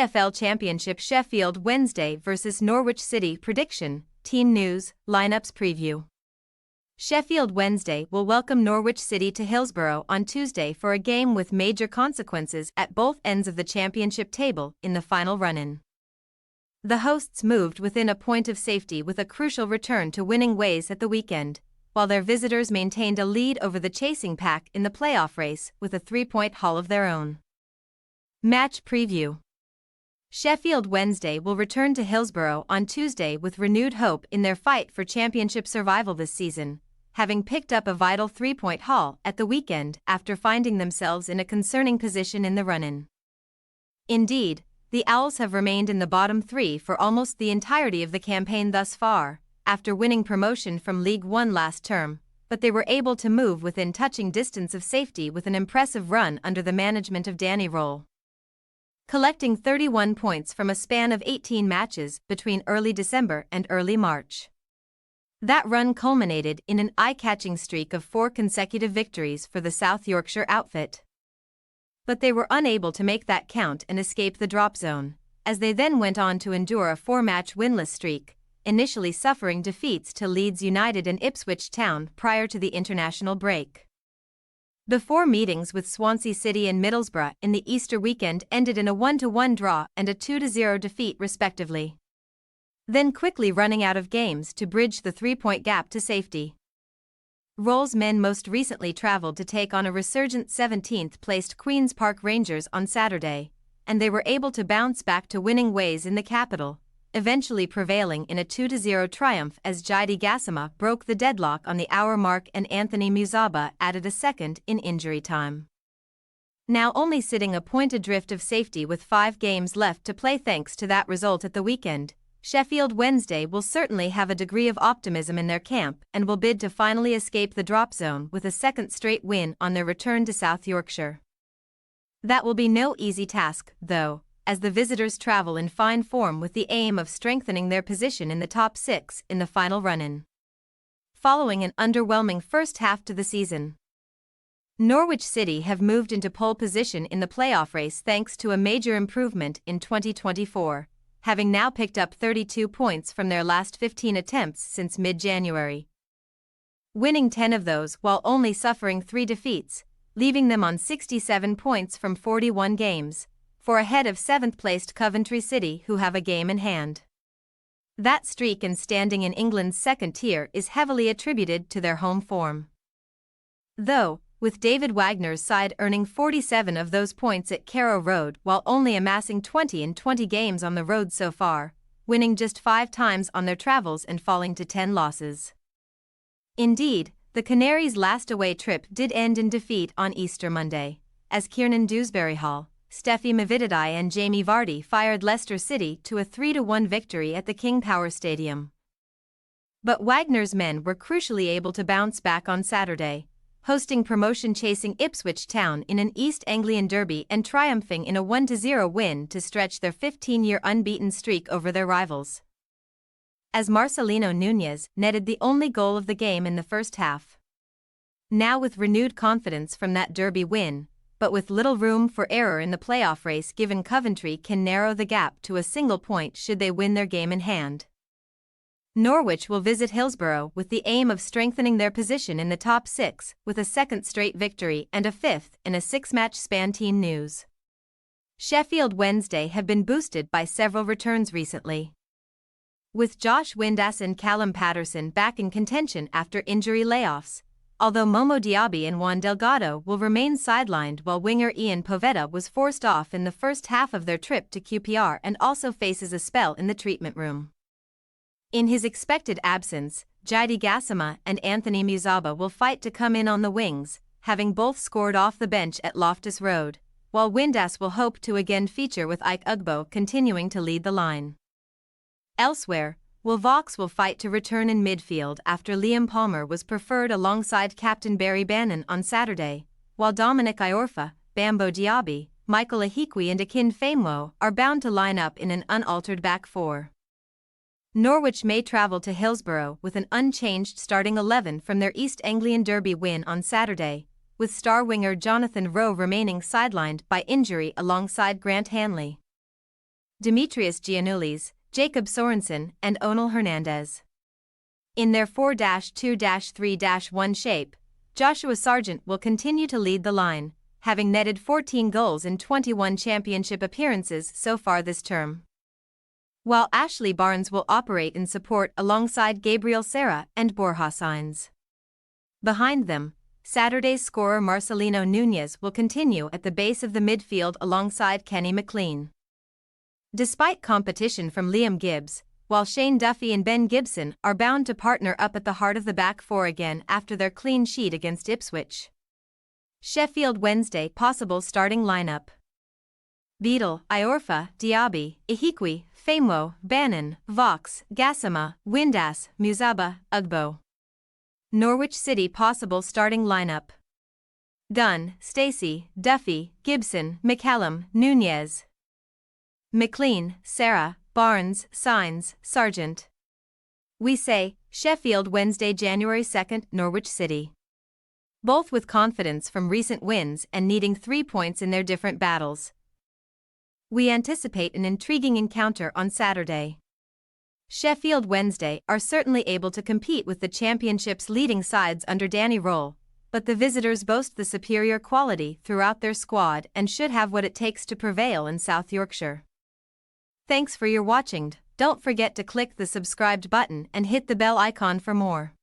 EFL Championship Sheffield Wednesday vs Norwich City prediction, team news, lineups preview. Sheffield Wednesday will welcome Norwich City to Hillsborough on Tuesday for a game with major consequences at both ends of the championship table in the final run-in. The hosts moved within a point of safety with a crucial return to winning ways at the weekend, while their visitors maintained a lead over the chasing pack in the playoff race with a 3-point haul of their own. Match preview. Sheffield Wednesday will return to Hillsborough on Tuesday with renewed hope in their fight for championship survival this season, having picked up a vital 3-point haul at the weekend after finding themselves in a concerning position in the run-in. Indeed, the Owls have remained in the bottom three for almost the entirety of the campaign thus far, after winning promotion from League One last term, but they were able to move within touching distance of safety with an impressive run under the management of Danny Roll, collecting 31 points from a span of 18 matches between early December and early March. That run culminated in an eye-catching streak of 4 consecutive victories for the South Yorkshire outfit. But they were unable to make that count and escape the drop zone, as they then went on to endure a 4-match winless streak, initially suffering defeats to Leeds United and Ipswich Town prior to the international break. Before meetings with Swansea City and Middlesbrough in the Easter weekend ended in a 1-1 draw and a 2-0 defeat respectively, then quickly running out of games to bridge the 3-point gap to safety. Roll's men most recently travelled to take on a resurgent 17th-placed Queen's Park Rangers on Saturday, and they were able to bounce back to winning ways in the capital, eventually prevailing in a 2-0 triumph as Jaidi Gassama broke the deadlock on the hour mark and Anthony Muzaba added a second in injury time. Now only sitting a point adrift of safety with 5 games left to play thanks to that result at the weekend, Sheffield Wednesday will certainly have a degree of optimism in their camp and will bid to finally escape the drop zone with a second straight win on their return to South Yorkshire. That will be no easy task, though, as the visitors travel in fine form with the aim of strengthening their position in the top 6 in the final run-in, following an underwhelming first half to the season. Norwich City have moved into pole position in the playoff race thanks to a major improvement in 2024, having now picked up 32 points from their last 15 attempts since mid-January, winning 10 of those while only suffering 3 defeats, leaving them on 67 points from 41 games, for ahead of 7th-placed Coventry City who have a game in hand. That streak and standing in England's second tier is heavily attributed to their home form, though, with David Wagner's side earning 47 of those points at Carrow Road while only amassing 20 in 20 games on the road so far, winning just 5 times on their travels and falling to 10 losses. Indeed, the Canaries' last away trip did end in defeat on Easter Monday, as Kiernan Dewsbury-Hall, Steffi Mavididi and Jamie Vardy fired Leicester City to a 3-1 victory at the King Power Stadium. But Wagner's men were crucially able to bounce back on Saturday, hosting promotion-chasing Ipswich Town in an East Anglian derby and triumphing in a 1-0 win to stretch their 15-year unbeaten streak over their rivals, as Marcelino Núñez netted the only goal of the game in the first half. Now with renewed confidence from that derby win, but with little room for error in the playoff race given Coventry can narrow the gap to a single point should they win their game in hand, Norwich will visit Hillsborough with the aim of strengthening their position in the top 6 with a second straight victory and a 5th in a 6-match span. Team news. Sheffield Wednesday have been boosted by several returns recently, with Josh Windass and Callum Patterson back in contention after injury layoffs, although Momo Diaby and Juan Delgado will remain sidelined while winger Ian Poveda was forced off in the first half of their trip to QPR and also faces a spell in the treatment room. In his expected absence, Jaidi Gassama and Anthony Muzaba will fight to come in on the wings, having both scored off the bench at Loftus Road, while Windass will hope to again feature with Ike Ugbo continuing to lead the line. Elsewhere, Vaux will fight to return in midfield after Liam Palmer was preferred alongside captain Barry Bannon on Saturday, while Dominic Iorfa, Bambo Diaby, Michael Ahikwi and Akin Famewo are bound to line up in an unaltered back four. Norwich may travel to Hillsborough with an unchanged starting 11 from their East Anglian Derby win on Saturday, with star winger Jonathan Rowe remaining sidelined by injury alongside Grant Hanley. Demetrius Giannoulis, Jacob Sorensen, and Onel Hernandez. In their 4-2-3-1 shape, Joshua Sargent will continue to lead the line, having netted 14 goals in 21 championship appearances so far this term. While Ashley Barnes will operate in support alongside Gabriel Serra and Borja Sainz. Behind them, Saturday's scorer Marcelino Núñez will continue at the base of the midfield alongside Kenny McLean. Despite competition from Liam Gibbs, while Shane Duffy and Ben Gibson are bound to partner up at the heart of the back four again after their clean sheet against Ipswich. Sheffield Wednesday possible starting lineup: Beadle, Iorfa, Diaby, Ihikwe, Famwo, Bannon, Vox, Gassama, Windass, Muzaba, Ugbo. Norwich City possible starting lineup: Gunn, Stacey, Duffy, Gibson, McCallum, Núñez, McLean, Serra, Barnes, Sainz, Sargent. We say, Sheffield Wednesday, January 2nd, Norwich City. Both with confidence from recent wins and needing 3 points in their different battles. We anticipate an intriguing encounter on Saturday. Sheffield Wednesday are certainly able to compete with the Championship's leading sides under Danny Roll, but the visitors boast the superior quality throughout their squad and should have what it takes to prevail in South Yorkshire. Thanks for your watching. Don't forget to click the subscribed button and hit the bell icon for more.